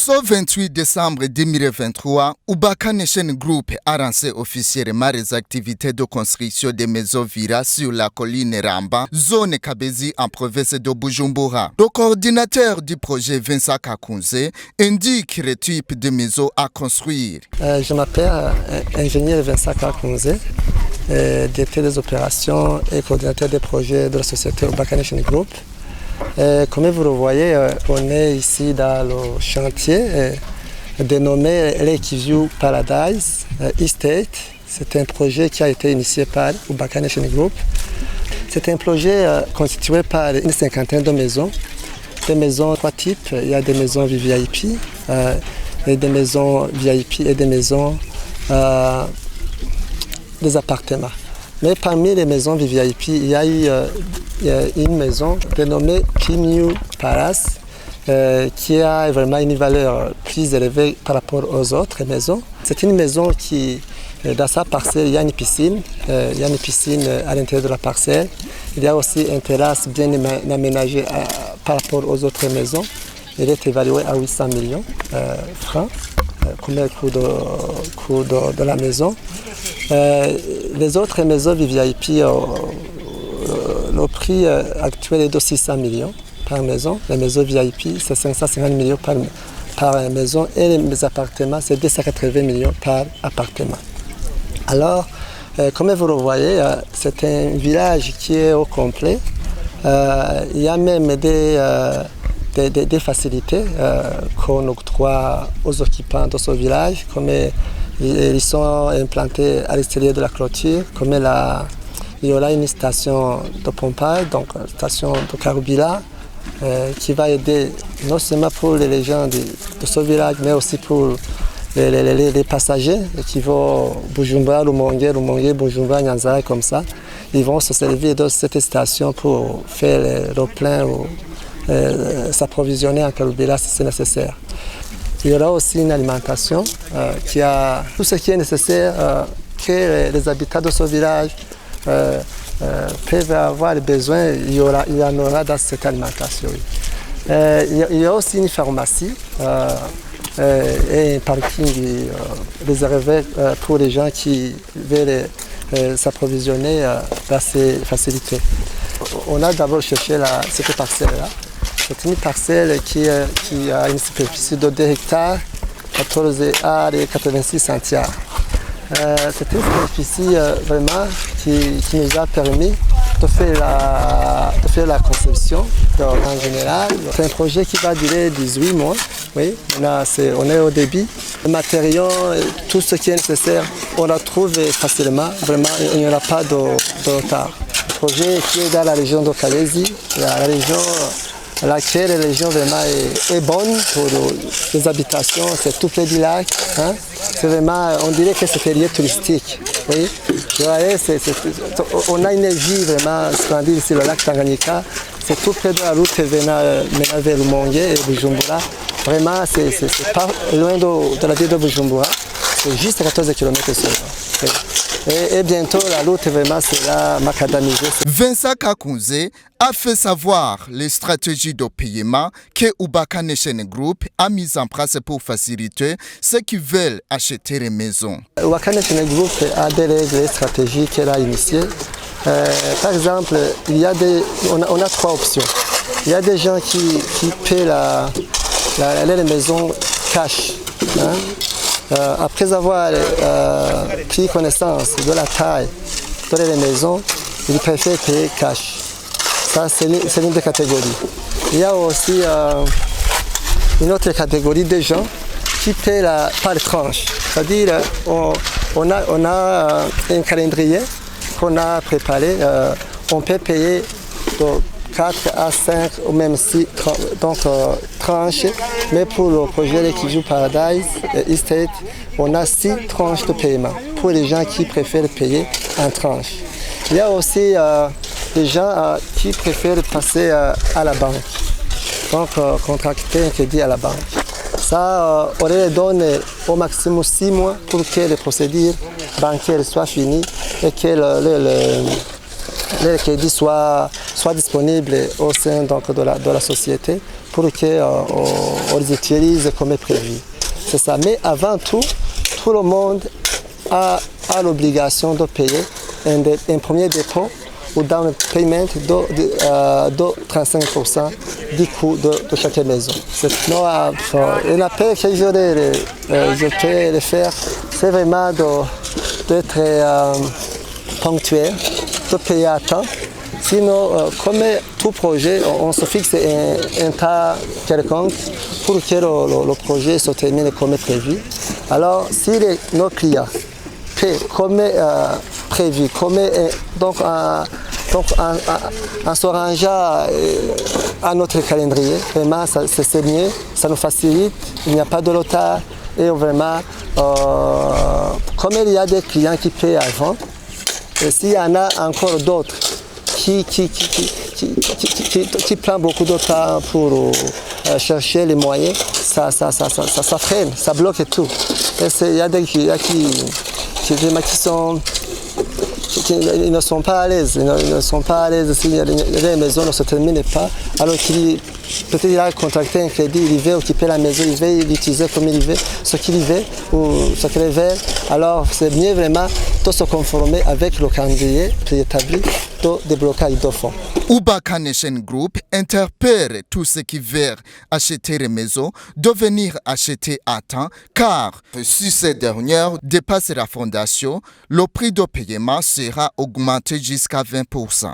Ce 28 décembre 2023, Ubaka Nation Group a lancé officiellement les activités de construction des maisons Vira sur la colline Ramba, zone Kabezi en province de Bujumbura. Le coordinateur du projet Vincent Kakunze indique le type de maisons à construire. Je m'appelle ingénieur Vincent Kakunze, directeur des opérations et coordinateur des projets de la société Ubaka Nation Group. Comme vous le voyez, on est ici dans le chantier dénommé Lakeview Paradise Estate. C'est un projet qui a été initié par Ubaka Nation Group. C'est un projet constitué par une cinquantaine de maisons. Des maisons trois types. Il y a des maisons VIP, et des maisons VIP et des maisons des appartements. Mais parmi les maisons VIP, il y a eu une maison dénommée Kimyu Palace qui a vraiment une valeur plus élevée par rapport aux autres maisons. C'est une maison qui, dans sa parcelle, il y a une piscine. Il y a une piscine à l'intérieur de la parcelle. Il y a aussi une terrasse bien aménagée par rapport aux autres maisons. Elle est évaluée à 800 millions francs comme le coût de la maison. Les autres maisons VIP, le prix actuel est de 600 millions par maison. Les maisons VIP, c'est 550 millions par maison et les appartements, c'est 280 millions par appartement. Alors, comme vous le voyez, c'est un village qui est au complet. Il y a même des facilités qu'on octroie aux occupants de ce village, comme ils sont implantés à l'extérieur de la clôture, comme il y aura une station de pompage, donc une station de carburant, qui va aider non seulement pour les gens de ce village, mais aussi pour les passagers qui vont Bujumbura, Rumonge, Bujumbura, Nyanza, comme ça. Ils vont se servir de cette station pour faire le plein ou s'approvisionner en carburant si c'est nécessaire. Il y aura aussi une alimentation qui a tout ce qui est nécessaire que les habitants de ce village peuvent avoir besoin. Il y en aura dans cette alimentation. Il y a aussi une pharmacie et un parking réservé pour les gens qui veulent s'approvisionner dans ces facilités. On a d'abord cherché cette parcelle-là. C'est une parcelle qui a une superficie de 2 hectares, 14 arts et 86 centiares. C'est une superficie vraiment qui nous a permis de faire la conception en général. C'est un projet qui va durer 18 mois. Oui, on est au début. Le matériau, tout ce qui est nécessaire, on la trouve facilement. Vraiment, il n'y aura pas de retard. Le projet qui est dans la région de Kabezi, la région laquelle la région vraiment est bonne pour les habitations, c'est tout près du lac. Hein? C'est vraiment, on dirait que c'est un lieu touristique. Oui? On a une vie vraiment splendide ici, le lac Tanganyika. C'est tout près de la route venant vers Rumonge et Bujumbura. Vraiment, c'est pas loin de la ville de Bujumbura. C'est juste 14 km sur l'heure. Et bientôt, la route vraiment sera macadamisée. Vincent Kakunze a fait savoir les stratégies de paiement que Ubaka Nation Group a mises en place pour faciliter ceux qui veulent acheter les maisons. Ubaka Nation Group a des règles stratégiques qu'elle a initiées. Par exemple, on a 3 options. Il y a des gens qui paient les maisons cash. Hein? Après avoir pris connaissance de la taille de les maisons, ils préfèrent payer cash. Ça, c'est l'une des catégories. Il y a aussi une autre catégorie de gens qui paient par tranche. C'est-à-dire, on a un calendrier qu'on a préparé. On peut payer de 4 à 5 ou même 6 tranches. Mais pour le projet Lakeview Paradise Estate, on a 6 tranches de paiement pour les gens qui préfèrent payer en tranches. Il y a aussi des gens qui préfèrent passer à la banque, donc contracter un crédit à la banque. Ça, on leur donne au maximum 6 mois pour que les procédures bancaires soient finies et que le crédit soit soient disponibles au sein donc, de la société pour qu'on les utilise comme prévu. C'est ça. Mais avant tout le monde a l'obligation de payer un premier dépôt ou down payment de 35% du coût de chaque maison. Un appel que je peux le faire, c'est vraiment d'être ponctuel, de payer à temps. Sinon, comme tout projet, on se fixe un temps quelconque pour que le projet se termine comme prévu. Alors, si nos clients paient comme prévu, en se rangeant à notre calendrier, vraiment, c'est mieux, ça nous facilite, il n'y a pas de retard et vraiment, comme il y a des clients qui paient avant, et s'il y en a encore d'autres qui prend beaucoup de temps pour chercher les moyens, ça freine, ça bloque tout. Il y a des clients qui ne sont pas à l'aise, si les maisons ne se terminent pas, alors peut-être il a contracté un crédit, il veut occuper la maison, il veut l'utiliser comme il veut, ce qu'il veut ou ce qu'il veut. Alors c'est mieux vraiment de se conformer avec le calendrier préétabli de déblocage de fonds. Ubaka Nation Group interpelle tous ceux qui veulent acheter les maisons de venir acheter à temps, car si ces dernières dépassent la fondation, le prix de paiement sera augmenté jusqu'à 20%.